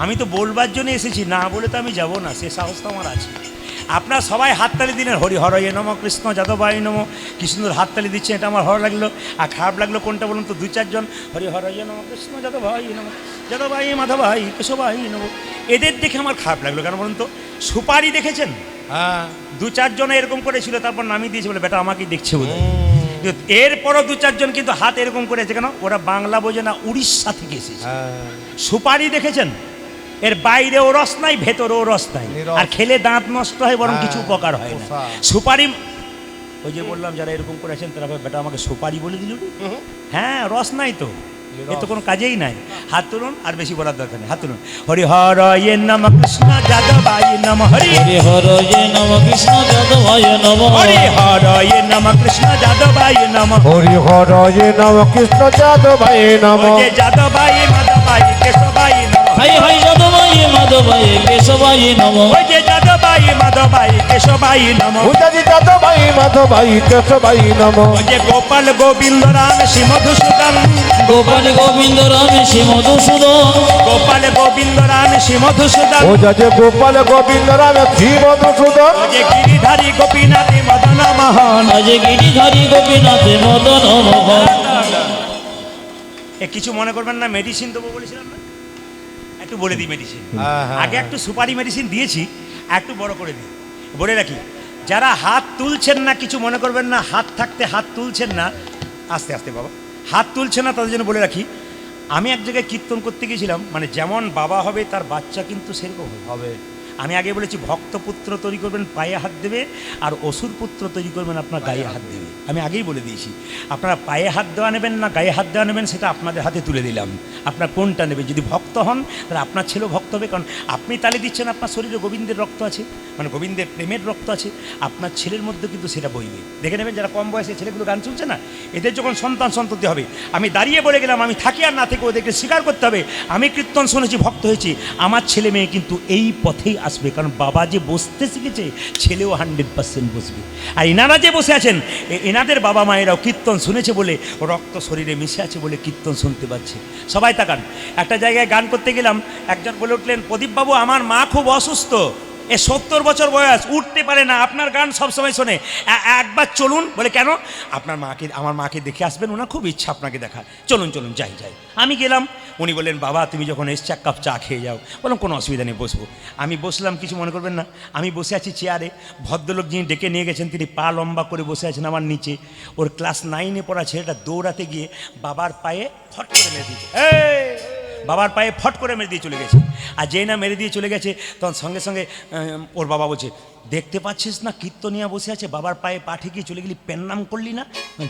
আমি তো বলবার জন্য এসেছি, না বলে তো আমি যাব না, সে সাহস তো আমার আছে। আপনারা সবাই হাততালি দিলেন, হরি হরয়ে নম কৃষ্ণ যাদবায় নম, কি সুন্দর হাততালি দিচ্ছেন, এটা আমার ভালো লাগলো। আর খারাপ লাগলো কোনটা বলুন তো? 2-4 জন হরি হরয়ে নম কৃষ্ণ যাদবায় নম, যাদবায় মাধবায় কেশবায় নম, এদের দেখে আমার খারাপ লাগলো। কেন বলুন তো? সুপারি দেখেছেন? হ্যাঁ 2-4 জন এরকম করেছিল, তারপর নামিয়ে দিয়েছে, বলে বেটা আমাকেই দেখছে বোধ হয়। এরপরও 2-4 জন কিন্তু হাত এরকম করেছে, কেন? ওরা বাংলা বোঝে না, উড়িষ্যা থেকে এসেছে। সুপারি দেখেছেন? এর বাইরেও রস নাই, ভেতরেও রস নাই, আর খেলে দাঁত নষ্ট হয়, বরং কিছু উপকার হয় না। সুপারি, ওই যে বললাম যারা এরকম করেছেন তারা বেটা আমাকে সুপারি বলে দিল। হ্যাঁ, রস নাই তো, এ তো কোনো কাজেই নাই। হাত তুলুন, আর বেশি বলার দরকার নেই, হাত তুলুন। হরি হর ইয়ে নম কৃষ্ণ যাদবায় নম, হরি হরি হর ইয়ে নম কৃষ্ণ যাদবায় নম, হরি হর ইয়ে নম কৃষ্ণ যাদবায় নম, হরি হর ইয়ে নম কৃষ্ণ যাদবায় নম, ওই যে যাদবায় মাধবায় কেশবায় নম, হাই হাই যাদবায় মাধবায় কেশবায় নম, ওই যে যাদবায় মাধবায় কেশবায় নম, উজাজি যাদবায় মাধবায় কেশবায় নম, ওই যে গোপাল গোবিন্দ রাম শ্রী মধুসূদন, গোপাল গোবিন্দ রাম শ্রী মধুসূদন, গোপাল গোবিন্দ রাম শ্রী মধুসূদন, উজাজি গোপাল গোবিন্দ রাম শ্রী মধুসূদন, ওই যে গিরিধারী গোপীনাথী মদন মোহন। আজ গিরিধারী গোপীনাথে মদন মোহন। এ কিছু মনে করবেন না, মেডিসিন দেবো বলেছিলাম না, একটু বলে দিই মেডিসিন। আগে একটু সুপারি মেডিসিন দিয়েছি, একটু বড় করে দিই, বলে রাখি। যারা হাত তুলছেন না, কিছু মনে করবেন না, হাত থাকতে হাত তুলছেন না, আস্তে আস্তে বাবা, হাত তুলছেন না, তাদের জন্য বলে রাখি। আমি এক জায়গায় কীর্তন করতে গিয়েছিলাম, মানে যেমন বাবা হবে তার বাচ্চা কিন্তু সেরকম হবে। আমি আগে বলেছি, ভক্তপুত্র তৈরি করবেন পায়ে হাত দেবে, আর অসুর পুত্র তৈরি করবেন আপনার গায়ে হাত দেবে। আমি আগেই বলে দিয়েছি, আপনারা পায়ে হাত দেওয়া নেবেন না গায়ে হাত দেওয়া নেবেন, সেটা আপনাদের হাতে তুলে দিলাম। আপনার কোনটা নেবে? যদি ভক্ত হন তাহলে আপনার ছেলেও ভক্ত হবে, কারণ আপনি তালি দিচ্ছেন, আপনার শরীরে গোবিন্দের রক্ত আছে, মানে গোবিন্দের প্রেমের রক্ত আছে, আপনার ছেলের মধ্যে কিন্তু সেটা বইবে। দেখে নেবেন, যারা কম বয়সে ছেলেগুলো গান শুনছে না, এদের যখন সন্তান সন্ততি হবে, আমি দাঁড়িয়ে বলে গেলাম, আমি থাকি আর না থেকে ওদেরকে স্বীকার করতে হবে, আমি কীর্তন শুনেছি, ভক্ত হয়েছি, আমার ছেলে মেয়ে কিন্তু এই পথেই আসবে, কারণ বাবা যে বসতে শিখেছে, ছেলেও 100% বসবে। আর এনারা যে বসে আছেন, এনাদের বাবা মায়েরাও কীর্তন শুনেছে বলে, রক্ত শরীরে মিশে আছে বলে কীর্তন শুনতে পাচ্ছে। সবাই তাকান, একটা জায়গায় গান করতে গেলাম, একজন বলে উঠলেন, প্রদীপবাবু আমার মা খুব অসুস্থ, 70 বছর বয়স, উঠতে পারে না, আপনার গান সবসময় শোনে, একবার চলুন। বলে কেন? আপনার মাকে, আমার মাকে দেখে আসবেন, ওনার খুব ইচ্ছা আপনাকে দেখার, চলুন চলুন যাই যাই। আমি গেলাম, উনি বললেন, বাবা তুমি যখন এসছো এক কাপ চা খেয়ে যাও। বললাম কোনো অসুবিধা নেই, বসবো। আমি বসলাম, কিছু মনে করবেন না, আমি বসে আছি চেয়ারে, ভদ্রলোক যিনি ডেকে নিয়ে গেছেন তিনি পা লম্বা করে বসে আছেন আমার নিচে। ওর ক্লাস 9-এ পড়া ছেলেটা দৌড়াতে গিয়ে বাবার পায়ে ফট করে মেরে দিয়েছে, বাবার পায়ে ফট করে মেরে দিয়ে চলে গেছে। আর যেই না মেরে দিয়ে চলে গেছে, তখন সঙ্গে সঙ্গে ওর বাবা বলছে, দেখতে পাচ্ছিস না কীর্তনিয়া বসে আছে, বাবার পায়ে পা ঠেকিয়ে চলে গেলি, নাম করলি না?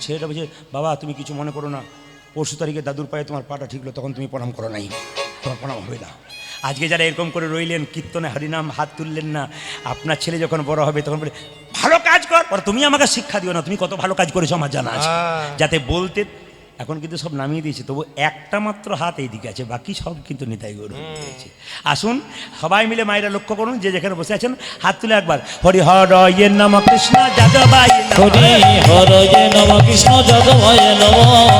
ছেলেটা বলছে, বাবা তুমি কিছু মনে করো না, পরশু তারিখে দাদুর পায়ে তোমার পাটা ঠিকলো, তখন তুমি প্রণাম করো নাই, তোমার প্রণাম হবে না। আজকে যারা এরকম করে রইলেন, কীর্তনে হরিনাম হাত তুললেন না, আপনার ছেলে যখন বড় হবে তখন বলে, ভালো কাজ কর, আর তুমি আমাকে শিক্ষা দিও না, তুমি কত ভালো কাজ করেছো আমার জানা আছে, যাতে বলতে। এখন কিন্তু সব নামিয়ে দিয়েছে, তবু একটা মাত্র হাত এইদিকে আছে, বাকি সব কিন্তু নিতাই গৌর দিয়েছে। আসুন সবাই মিলে মায়েরা লক্ষ্য করুন, যে যেখানে বসে আছেন হাত তুলে একবার, হরি হর ইয়ে নম কৃষ্ণ যাদবায় নম, হরি হর ইয়ে নম কৃষ্ণ যাদবায় নম,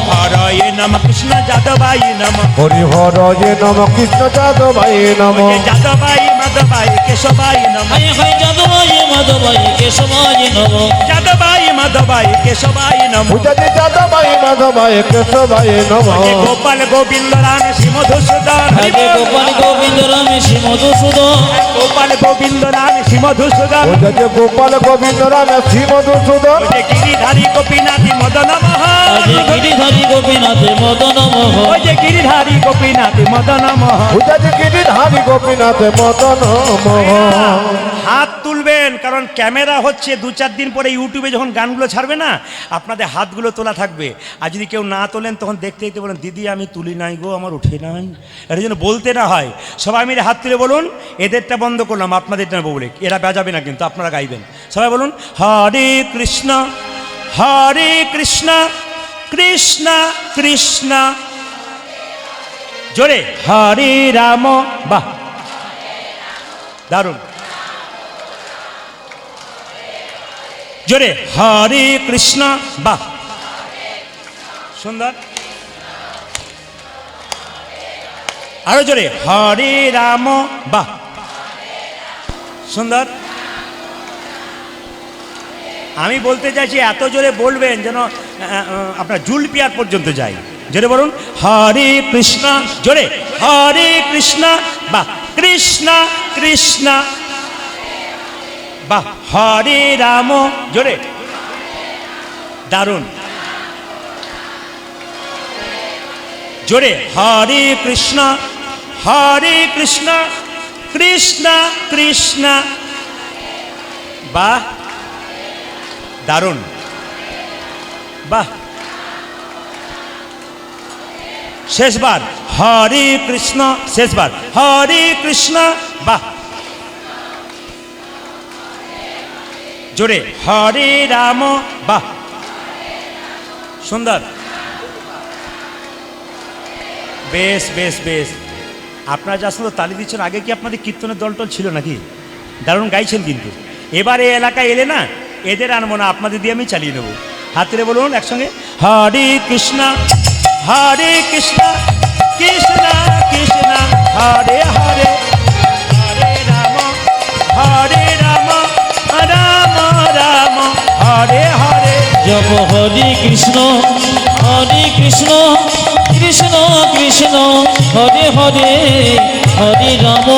হর ইয়ে নম কৃষ্ণ যাদবায় নম, হরি হর ইয়ে নম কৃষ্ণ যাদবায় নম, যাদবায় মাধবায় কেশবায় নম, হাই হাই যাদবায় মাধবায় কেশবায় নম, যাদবায় মাধবায় কেশবায় নম, উজাজি যাদবায় মাধবায় কেশবায় নম, গোপাল গোবিন্দ রাম শ্রী মধুসূদন, আগে গোপাল গোবিন্দ রাম শ্রী মধুসূদন, গোপাল গোবিন্দ রাম শ্রী মধুসূদন, উজাজি গোপাল গোবিন্দ রাম শ্রী মধুসূদন, গিরিধারী গোপীনাথী মদন মোহন, আজ গিরিধারী গোপীনাথে মদন মোহন, ওই যে গিরিধারী গোপীনাথী মদন মোহন। উজাজি গিরিধারী গোপীনাথ মদন মোহন। হাত তুলবেন, কারণ ক্যামেরা হচ্ছে, 2-4 দিন পরে ইউটিউবে যখন গানগুলো ছাড়বে না, আপনাদের হাতগুলো তোলা থাকবে। আর যদি কেউ না তোলেন, তখন দেখতে দেখতে বলেন, দিদি আমি তুলি নাই গো, আমার উঠে নাই, এর জন্য বলতে না হয়। সবাই মিলে হাত তুলে বলুন, এদেরটা বন্ধ করলাম, আপনাদেরটা নেবো বলে, এরা বাজাবে না কিন্তু, আপনারা গাইবেন। সবাই বলুন, হরে কৃষ্ণ কৃষ্ণ কৃষ্ণ, জোরে হরে রাম, বাহ দারুণ, জোরে হরে কৃষ্ণ, বাহ সুন্দর, আরো জোরে হরে রাম, বাহ সুন্দর। আমি বলতে চাইছি, এত জোরে বলবেন যেন আপনার জুলপিয়ার পর্যন্ত যায়। জোরে বলুন, হরে কৃষ্ণ, জোরে হরে কৃষ্ণ, বাহ কৃষ্ণ কৃষ্ণ, বাহ হরে রাম, জোরে দারুণ, জোরে হরে কৃষ্ণ কৃষ্ণ কৃষ্ণ, বাহ দারুণ, বাহ শেষবার হরে কৃষ্ণ, শেষবার হরে কৃষ্ণ, বাহ, জোরে হরে রাম, বাহ, সুন্দর, বেশ বেশ বেশ। আপনারা যা শুধু তালি দিচ্ছেন, আগে কি আপনাদের কীর্তনের দলটল ছিল নাকি? দারুণ গাইছেন কিন্তু। এবার এই এলাকায় এলে না, এদের আনবো না, আপনাদের দিয়ে আমি চালিয়ে নেবো। হাত তুলে বলুন একসঙ্গে, হরে কৃষ্ণ হরে কৃষ্ণ কৃষ্ণ কৃষ্ণ হরে হরে, হরে রাম রাম রাম হরে হরে। জপ হরে কৃষ্ণ কৃষ্ণ কৃষ্ণ হরে হরে, হরে রাম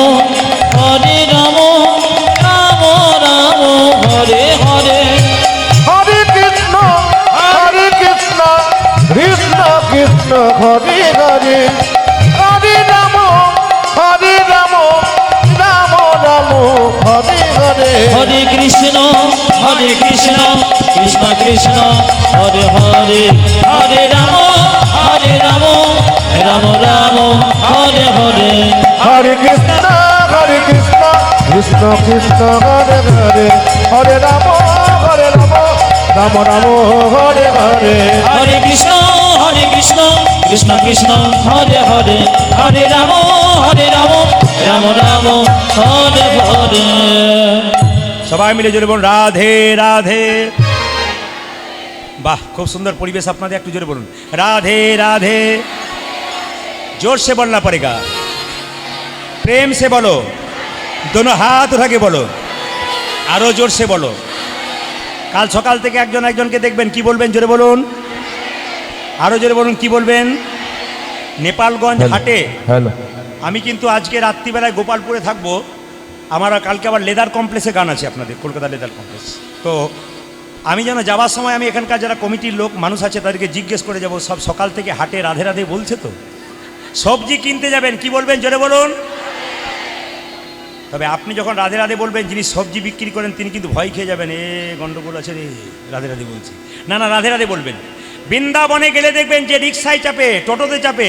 রাম রাম হরে হরে। হরে কৃষ্ণ কৃষ্ণ কৃষ্ণ হরে হরে, হরে রাম রাম রাম হরে হরে। হরে কৃষ্ণ কৃষ্ণ কৃষ্ণ হরে হরে, হরে রাম রাম রাম হরে হরে। হরে কৃষ্ণ কৃষ্ণ কৃষ্ণ হরে হরে, হরে রাম রাম রাম হরে হরে। হরে কৃষ্ণ কৃষ্ণ কৃষ্ণ হরে হরে, হরে রাম রাম রাম হরে হরে। সবাই মিলে জোরে বলুন রাধে রাধে। বাহ, খুব সুন্দর পরিবেশ আপনাদের, একটু জোরে বলুন রাধে রাধে। जोर से बोलना पड़ेगा, प्रेम से बोलो, दोनों हाथ उठा के बोलो, आरो जोर से बोलो। কাল সকাল থেকে একজন একজনকে দেখবেন, কি বলবেন জোরে বলুন, আরো জোরে বলুন, কি বলবেন? নেপালগঞ্জ হাটে হ্যালো, আমি কিন্তু আজকে রাত্রিবেলায় গোপালপুরে থাকবো। আমার কালকে আবার লেদার কমপ্লেক্সে গান আছে আপনাদের, কলকাতা লেদার কমপ্লেক্স। তো আমি যেন যাওয়ার সময় আমি এখানকার যারা কমিটির লোক মানুষ আছে তাদেরকে জিজ্ঞেস করে যাব, সব সকাল থেকে হাটে রাধে রাধে বলছে তো। সবজি কিনতে যাবেন, কি বলবেন জোরে বলুন। তবে আপনি যখন রাধে রাধে বলবেন, যিনি সবজি বিক্রি করেন তিনি কিন্তু ভয় খেয়ে যাবেন, এ গন্ডগোল আছে রে, রাধে রাধে বলছি না, না রাধে রাধে বলবেন। বৃন্দাবনে গেলে দেখবেন যে রিক্সায় চাপে, টোটোতে চাপে,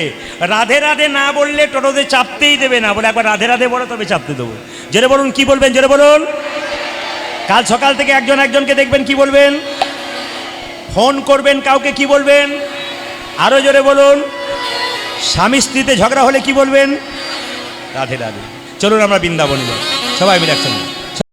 রাধে রাধে না বললে টোটোতে চাপতেই দেবে না, বলে একবার রাধে রাধে বলো তবে চাপতে দেবো। জোরে বলুন, কি বলবেন জোরে বলুন। কাল সকাল থেকে একজন একজনকে দেখবেন, কি বলবেন? ফোন করবেন কাউকে, কি বলবেন? আরো জোরে বলুন। স্বামী স্ত্রীতে ঝগড়া হলে কি বলবেন? রাধে রাধে। চলুন আমরা বৃন্দাবনে যাই, সবাই মিলে একসঙ্গে।